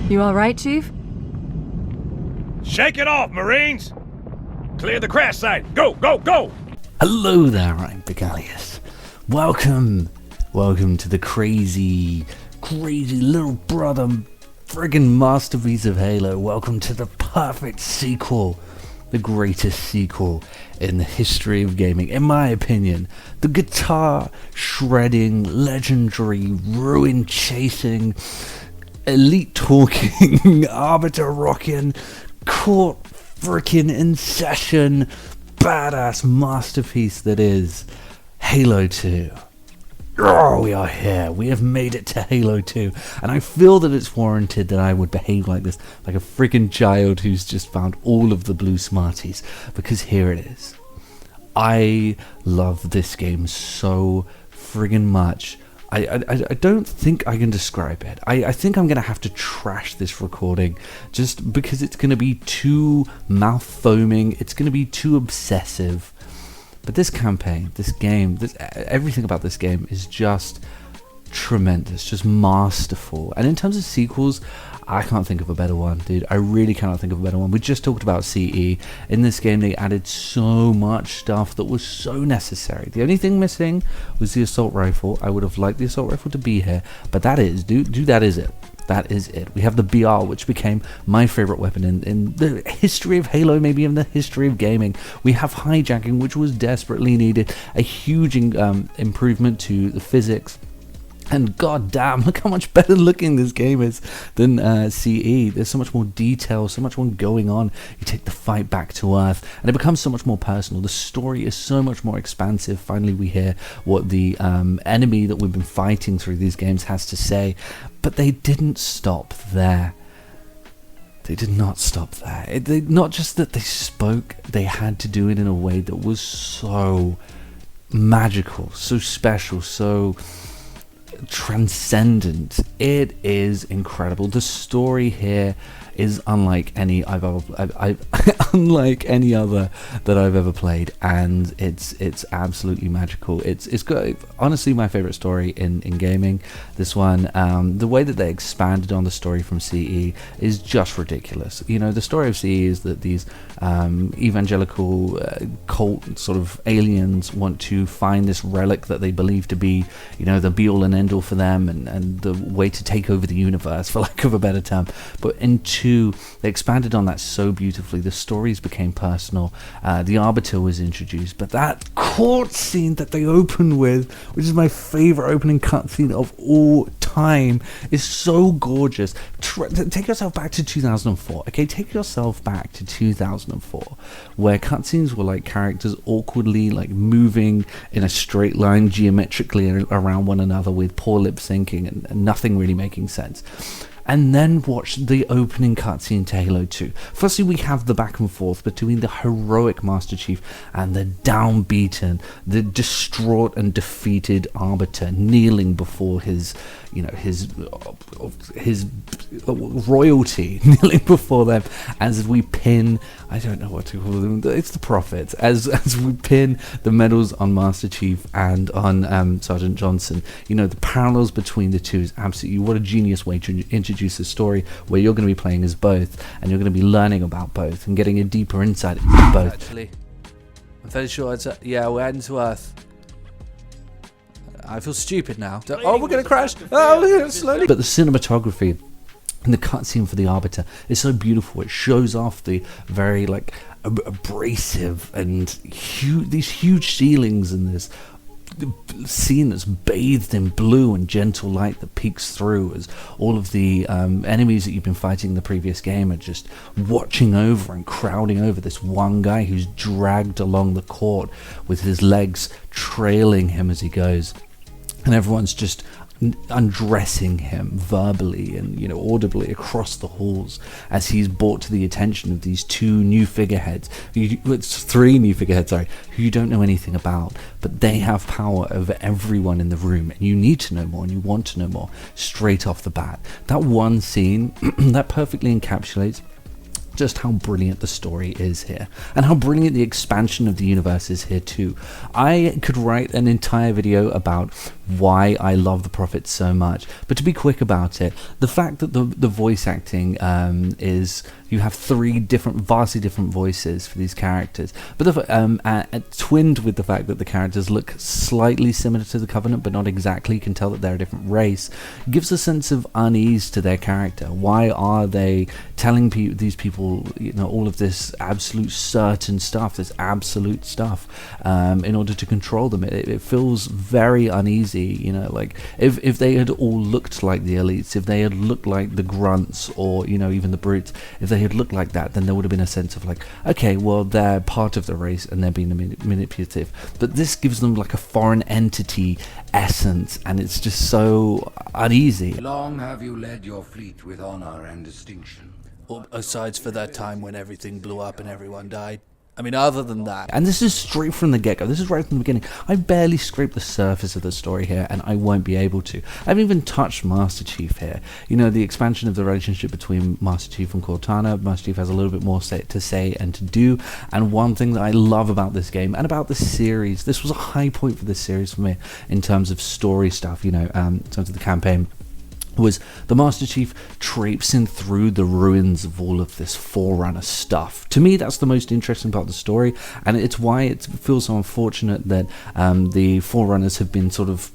You all right, Chief? Shake it off, Marines! Clear the crash site! Go, go, go! Hello there, I'm Begalius. Welcome to the crazy little brother friggin' masterpiece of Halo. Welcome to the perfect sequel, the greatest sequel in the history of gaming, in my opinion. The guitar shredding, legendary, ruin chasing, elite talking, arbiter rocking, court frickin' in session, badass masterpiece that is Halo 2. Oh, we are here. We have made it to Halo 2. And I feel that it's warranted that I would behave like this, like a freaking child who's just found all of the blue Smarties. Because here it is. I love this game so friggin' much. I don't think I can describe it. I think I'm going to have to trash this recording just because it's going to be too mouth foaming. It's going to be too obsessive. But this campaign, this game, everything about this game is just tremendous, just masterful. And in terms of sequels, I can't think of a better one, dude. I really cannot think of a better one. We just talked about CE. In this game, they added so much stuff that was so necessary. The only thing missing was the assault rifle. I would have liked the assault rifle to be here, but that is, dude, that is it. That is it. We have the BR, which became my favorite weapon in the history of Halo, maybe in the history of gaming. We have hijacking, which was desperately needed. A huge improvement to the physics. And goddamn, look how much better looking this game is than CE. There's so much more detail, so much more going on. You take the fight back to Earth, and it becomes so much more personal. The story is so much more expansive. Finally, we hear what the enemy that we've been fighting through these games has to say. But they didn't stop there. They did not stop there. Not just that they spoke, they had to do it in a way that was so magical, so special, so transcendent. It is incredible. The story here is unlike any unlike any other that I've ever played, and it's absolutely magical. It's got, honestly, my favorite story in gaming. This one, the way that they expanded on the story from CE is just ridiculous. You know, the story of CE is that these evangelical cult sort of aliens want to find this relic that they believe to be, you know, the be all and end all for them, and the way to take over the universe, for lack of a better term. But in 2, they expanded on that so beautifully. The stories became personal. The Arbiter was introduced, but that court scene that they open with, which is my favorite opening cutscene of all time, is so gorgeous. Take yourself back to 2004, okay? Take yourself back to 2004, where cutscenes were like characters awkwardly like moving in a straight line geometrically around one another with poor lip syncing and nothing really making sense. And then watch the opening cutscene to Halo 2. Firstly, we have the back and forth between the heroic Master Chief and the downbeaten, the distraught and defeated Arbiter kneeling before his royalty, kneeling before them as we pin, I don't know what to call them, it's the prophets, as we pin the medals on Master Chief and on Sergeant Johnson. You know, the parallels between the two is absolutely, what a genius way to introduce a story where you're going to be playing as both, and you're going to be learning about both and getting a deeper insight into both. Actually, I'm fairly sure we're heading to Earth. I feel stupid now. Oh, we're going to crash. Oh, we're going to slowly. But the cinematography in the cutscene for the Arbiter is so beautiful. It shows off the very like abrasive and these huge ceilings and this scene that's bathed in blue and gentle light that peeks through as all of the enemies that you've been fighting in the previous game are just watching over and crowding over this one guy who's dragged along the court with his legs trailing him as he goes, and everyone's just undressing him verbally and, you know, audibly across the halls as he's brought to the attention of these 2 new figureheads. It's 3 new figureheads, sorry, who you don't know anything about, but they have power over everyone in the room, and you need to know more and you want to know more straight off the bat. That one scene that perfectly encapsulates just how brilliant the story is here, and how brilliant the expansion of the universe is here too. I could write an entire video about why I love the Prophet so much. But to be quick about it, the fact that the voice acting is, you have three vastly different voices for these characters, but twinned with the fact that the characters look slightly similar to the Covenant, but not exactly. You can tell that they're a different race. Gives a sense of unease to their character. Why are they telling these people, all of this absolute certain stuff, this absolute stuff, in order to control them? It feels very uneasy. Like if they had all looked like the elites, if they had looked like the grunts, or even the brutes, if they had looked like that, then there would have been a sense of like, okay, well, they're part of the race and they're being manipulative. But this gives them like a foreign entity essence, and it's just so uneasy. Long have you led your fleet with honor and distinction. Aside for that time when everything blew up and everyone died. I mean, other than that. And this is straight from the get-go. This is right from the beginning. I barely scraped the surface of the story here, and I won't be able to. I haven't even touched Master Chief here. The expansion of the relationship between Master Chief and Cortana. Master Chief has a little bit more to say and to do. And one thing that I love about this game and about this series, this was a high point for this series for me in terms of story stuff, in terms of the campaign, was the Master Chief traipsing through the ruins of all of this Forerunner stuff. To me, that's the most interesting part of the story, and it's why it feels so unfortunate that the Forerunners have been sort of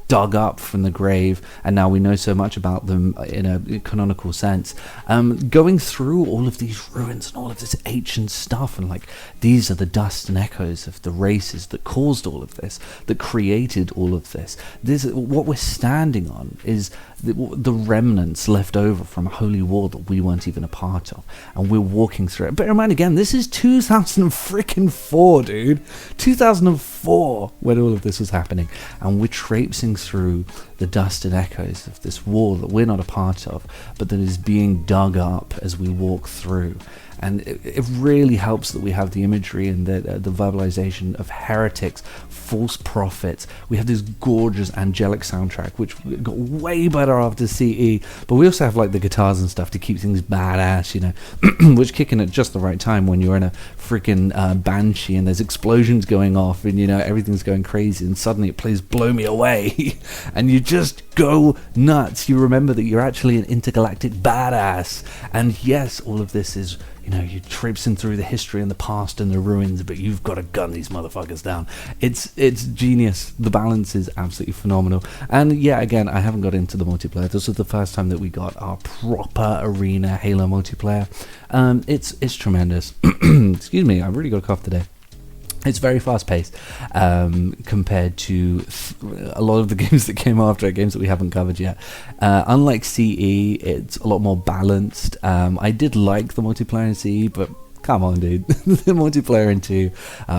dug up from the grave, and now we know so much about them in a canonical sense. Going through all of these ruins and all of this ancient stuff, and like, these are the dust and echoes of the races that caused all of this, that created all of this. What we're standing on is the remnants left over from a holy war that we weren't even a part of, and we're walking through it. Bear in mind, again, this is 2004, dude. 2004 when all of this was happening, and we're traipsing through the dust and echoes of this war that we're not a part of, but that is being dug up as we walk through. And it really helps that we have the imagery and the verbalization of heretics, false prophets. We have this gorgeous angelic soundtrack, which got way better after CE, but we also have like the guitars and stuff to keep things badass, which kick in at just the right time when you're in a freaking Banshee and there's explosions going off and everything's going crazy, and suddenly it plays Blow Me Away and you just go nuts. You remember that you're actually an intergalactic badass. And yes, all of this is, you're traipsing through the history and the past and the ruins, but you've got to gun these motherfuckers down. It's genius. The balance is absolutely phenomenal. And yeah, again, I haven't got into the multiplayer. This was the first time that we got our proper arena Halo multiplayer. It's tremendous. Excuse me, I've really got a cough today. It's very fast-paced compared to a lot of the games that came after it, games that we haven't covered yet. Unlike CE, it's a lot more balanced. I did like the multiplayer in CE, but come on, dude. The multiplayer in 2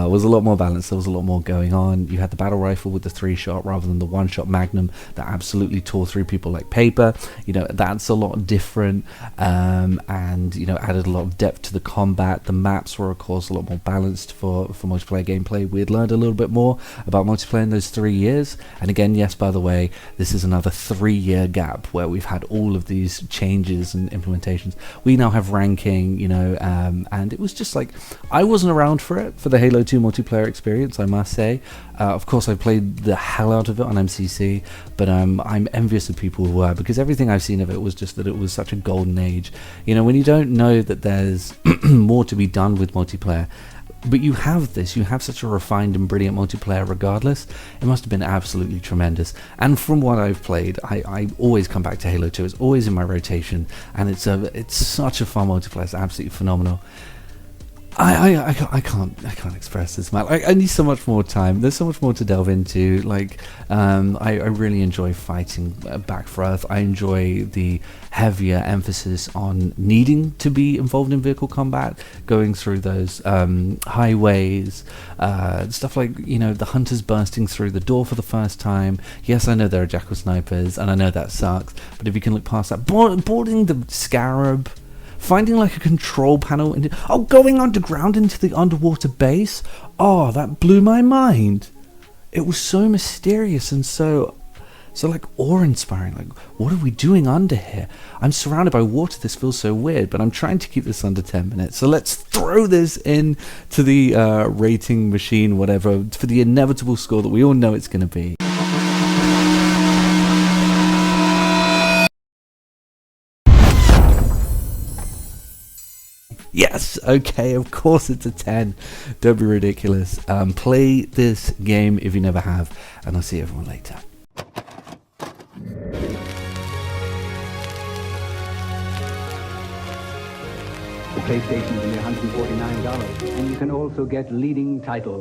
was a lot more balanced. There was a lot more going on. You had the battle rifle with the 3-shot rather than the 1-shot Magnum that absolutely tore through people like paper. That's a lot different, and added a lot of depth to the combat. The maps were, of course, a lot more balanced for multiplayer gameplay. We had learned a little bit more about multiplayer in those 3 years. And again, yes, by the way, this is another 3-year gap where we've had all of these changes and implementations. We now have ranking, and it was just like, I wasn't around for the Halo 2 multiplayer experience, I must say. Of course, I played the hell out of it on MCC, but I'm envious of people who were, because everything I've seen of it was just that it was such a golden age. When you don't know that there's more to be done with multiplayer, but you have such a refined and brilliant multiplayer regardless, it must have been absolutely tremendous. And from what I've played, I always come back to Halo 2. It's always in my rotation, and it's such a fun multiplayer. It's absolutely phenomenal. I can't express this, man. I need so much more time. There's so much more to delve into. I really enjoy fighting back for Earth. I enjoy the heavier emphasis on needing to be involved in vehicle combat, going through those highways, stuff like, the hunters bursting through the door for the first time. Yes, I know there are jackal snipers, and I know that sucks, but if you can look past that, boarding the Scarab, finding like a control panel, going underground into the underwater base. Oh, that blew my mind. It was so mysterious and so like awe-inspiring. Like, what are we doing under here? I'm surrounded by water. This feels so weird, but I'm trying to keep this under 10 minutes. So let's throw this in to the rating machine, whatever, for the inevitable score that we all know it's going to be. Yes, okay, of course it's a 10. Don't be ridiculous. Play this game if you never have, and I'll see everyone later. The PlayStation is only $149, and you can also get leading titles.